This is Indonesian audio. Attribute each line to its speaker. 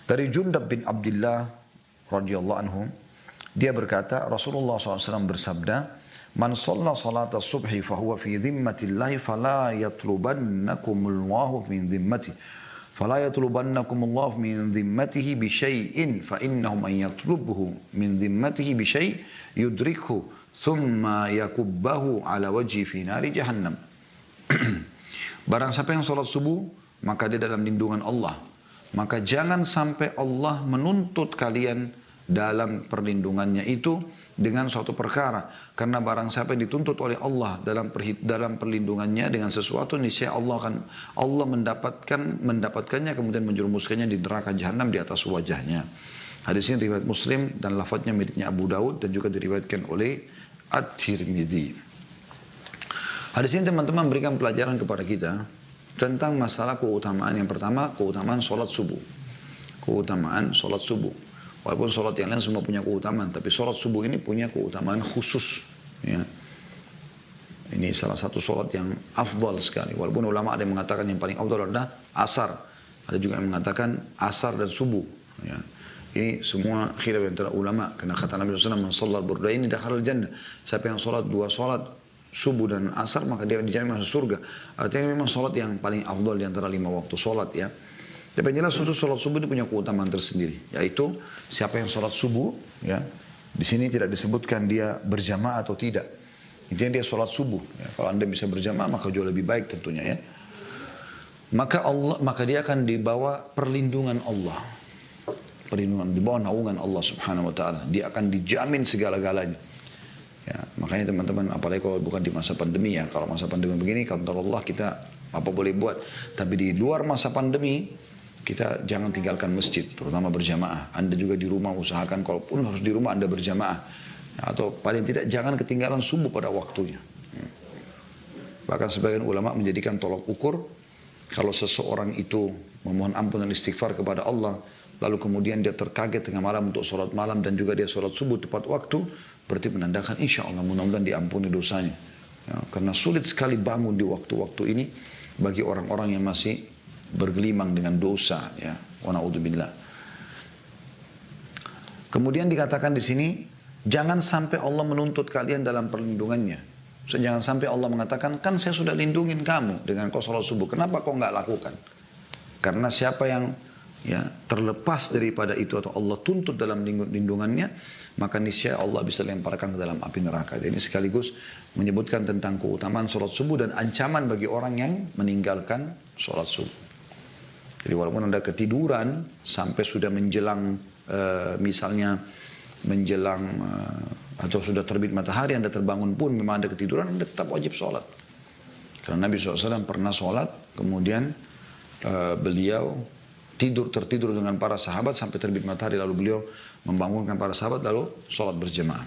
Speaker 1: Dari Jundab bin Abdullah radhiyallahu anhu, dia berkata, Rasulullah SAW bersabda, "Man shalla salata subhi fahuwa fi dhimmatillahi fala yatlubannakumullahu min dhimmati. Fala yatlubannakumullahu min dhimmatihi bi syai'in fa innahu man yatlubhu min dhimmatihi bi syai' yudrikhu thumma yakubbahu ala wajhi fi nari jahannam." Barang siapa yang salat subuh, maka dia dalam lindungan Allah. Maka jangan sampai Allah menuntut kalian dalam perlindungannya itu dengan suatu perkara. Karena barang siapa yang dituntut oleh Allah dalam perlindungannya dengan sesuatu, niscaya Allah mendapatkannya kemudian menjerumuskannya di neraka jahanam di atas wajahnya. Hadis ini riwayat Muslim dan lafadznya miliknya Abu Daud dan juga diriwayatkan oleh At-Tirmidzi. Hadis ini teman-teman memberikan pelajaran kepada kita tentang masalah keutamaan. Yang pertama, keutamaan sholat subuh. Keutamaan sholat subuh. Walaupun sholat yang lain semua punya keutamaan, tapi sholat subuh ini punya keutamaan khusus. Ya. Ini salah satu sholat yang afdal sekali. Walaupun ulama ada yang mengatakan yang paling afdal adalah asar. Ada juga yang mengatakan asar dan subuh. Ya. Ini semua khilaf antara ulama. Karena kata Nabi SAW, "Man shallal burdaini dakhalal jannah." Siapa yang sholat dua sholat, subuh dan asar, maka dia dijamin masuk surga. Artinya memang sholat yang paling afdal di antara 5 waktu sholat ya. Tapi jelas sholat subuh ini punya keutamaan tersendiri. Yaitu siapa yang sholat subuh ya. Di sini tidak disebutkan dia berjamaah atau tidak. Intinya dia sholat subuh. Ya. Kalau anda bisa berjamaah maka jauh lebih baik tentunya ya. Maka dia akan dibawa perlindungan Allah. Perlindungan, dibawa naungan Allah subhanahu wa ta'ala. Dia akan dijamin segala-galanya. Ya, makanya teman-teman, apalagi kalau bukan di masa pandemi ya. Kalau masa pandemi begini, kata Allah kita apa boleh buat. Tapi di luar masa pandemi, kita jangan tinggalkan masjid, terutama berjamaah. Anda juga di rumah usahakan, kalaupun harus di rumah Anda berjamaah. Atau paling tidak jangan ketinggalan subuh pada waktunya. Bahkan sebagian ulama menjadikan tolok ukur, kalau seseorang itu memohon ampun dan istighfar kepada Allah, lalu kemudian dia terkaget tengah malam untuk sholat malam dan juga dia sholat subuh tepat waktu, berarti menandakan insya Allah mudah-mudahan diampuni dosanya. Ya, karena sulit sekali bangun di waktu-waktu ini bagi orang-orang yang masih bergelimang dengan dosa. Ya, wa na'udzubillah. Kemudian dikatakan di sini, jangan sampai Allah menuntut kalian dalam perlindungannya. So, jangan sampai Allah mengatakan, kan saya sudah lindungin kamu dengan kau sholat subuh, kenapa kau nggak lakukan? Karena siapa yang ya terlepas daripada itu atau Allah tuntut dalam lindungannya, maka niscaya Allah bisa lemparkan ke dalam api neraka. Jadi sekaligus menyebutkan tentang keutamaan sholat subuh dan ancaman bagi orang yang meninggalkan sholat subuh. Jadi walaupun anda ketiduran sampai sudah menjelang misalnya menjelang atau sudah terbit matahari, anda terbangun pun memang anda ketiduran, anda tetap wajib sholat. Karena Nabi SAW pernah sholat, kemudian beliau tertidur dengan para sahabat sampai terbit matahari, lalu beliau membangunkan para sahabat lalu sholat berjamaah.